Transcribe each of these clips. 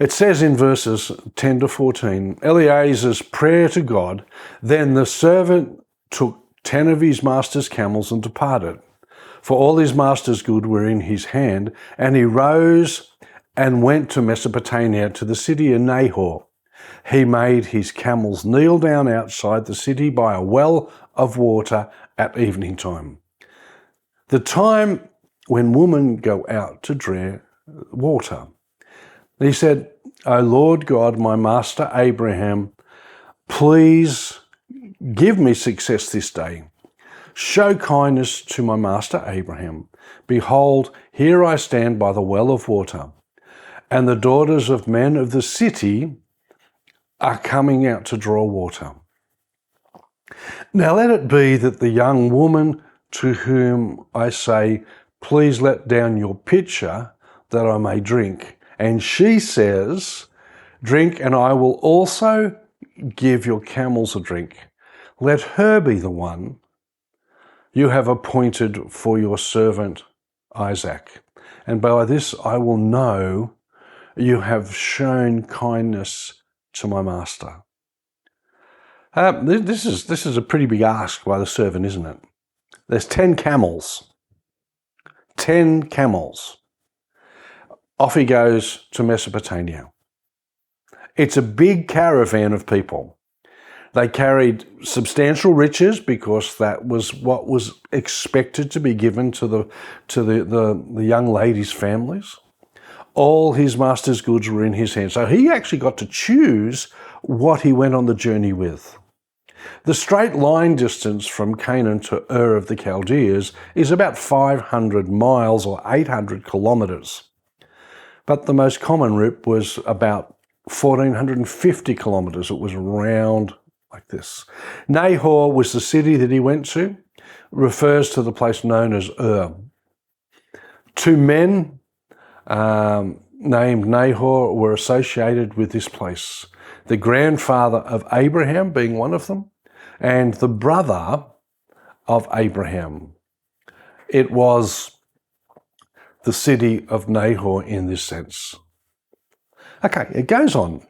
It says in verses 10 to 14, Eliezer's prayer to God, then the servant took 10 of his master's camels and departed, for all his master's good were in his hand, and he rose and went to Mesopotamia, to the city of Nahor. He made his camels kneel down outside the city by a well of water at evening time, the time when women go out to draw water. He said, O Lord God, my master Abraham, please give me success this day. Show kindness to my master Abraham. Behold, here I stand by the well of water, and the daughters of men of the city are coming out to draw water. Now let it be that the young woman to whom I say, please let down your pitcher that I may drink, and she says, drink, and I will also give your camels a drink. Let her be the one you have appointed for your servant Isaac. And by this I will know you have shown kindness to my master. This is a pretty big ask by the servant, isn't it? There's 10 camels. 10 camels. Off he goes to Mesopotamia. It's a big caravan of people. They carried substantial riches because that was what was expected to be given to the young ladies' families. All his master's goods were in his hand. So he actually got to choose what he went on the journey with. The straight line distance from Canaan to Ur of the Chaldeans is about 500 miles or 800 kilometres. But the most common route was about 1,450 kilometres. It was round like this. Nahor was the city that he went to, refers to the place known as Ur. Two men named Nahor were associated with this place. The grandfather of Abraham being one of them, and the brother of Abraham. It was the city of Nahor in this sense. Okay, it goes on.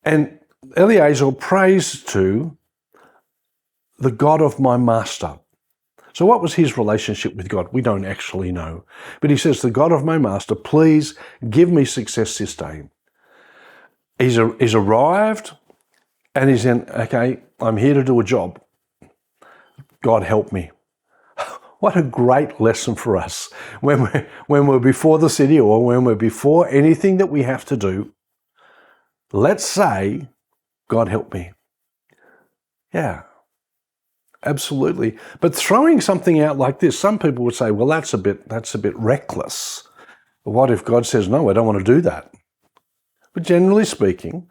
And Eliezer prays to the God of my master. So what was his relationship with God? We don't actually know. But he says, the God of my master, please give me success this day. He's arrived and he's in, okay, I'm here to do a job. God help me. What a great lesson for us. When we're before the city or when we're before anything that we have to do, let's say, God help me. Yeah, absolutely. But throwing something out like this, some people would say, well, that's a bit reckless. What if God says, no, I don't want to do that? But generally speaking,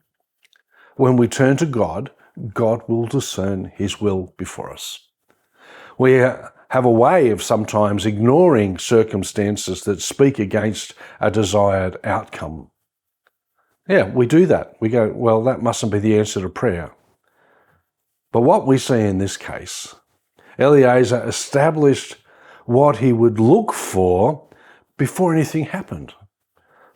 when we turn to God, God will discern his will before us. We have a way of sometimes ignoring circumstances that speak against a desired outcome. Yeah, we do that. We go, well, that mustn't be the answer to prayer. But what we see in this case, Eliezer established what he would look for before anything happened.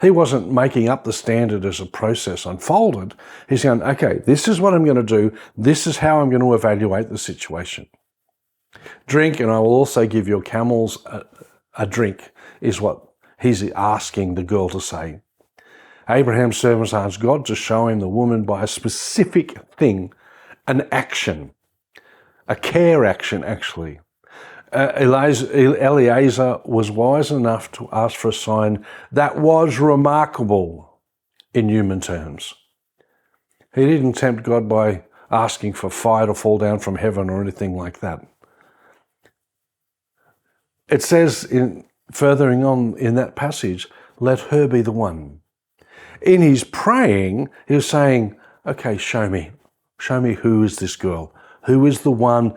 He wasn't making up the standard as a process unfolded. He's going, okay, this is what I'm going to do. This is how I'm going to evaluate the situation. Drink, and I will also give your camels a drink, is what he's asking the girl to say. Abraham's servants asked God to show him the woman by a specific thing, an action, a care action actually. Eliezer was wise enough to ask for a sign that was remarkable in human terms. He didn't tempt God by asking for fire to fall down from heaven or anything like that. It says, furthering on in that passage, let her be the one. In his praying, he was saying, okay, show me who is this girl, who is the one.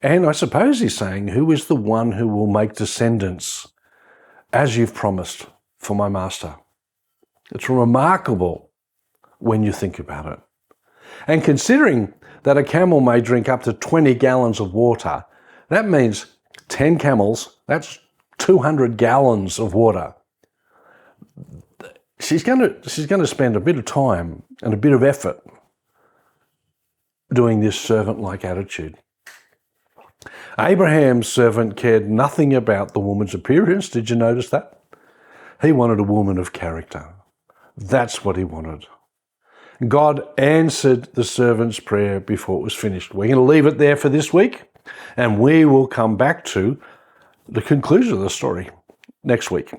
And I suppose he's saying, who is the one who will make descendants as you've promised for my master? It's remarkable when you think about it. And considering that a camel may drink up to 20 gallons of water, that means 10 camels, that's 200 gallons of water. she's going to spend a bit of time and a bit of effort doing this servant-like attitude. Abraham's servant cared nothing about the woman's appearance. Did you notice that? He wanted a woman of character. That's what he wanted. God answered the servant's prayer before it was finished. We're going to leave it there for this week, and we will come back to the conclusion of the story next week.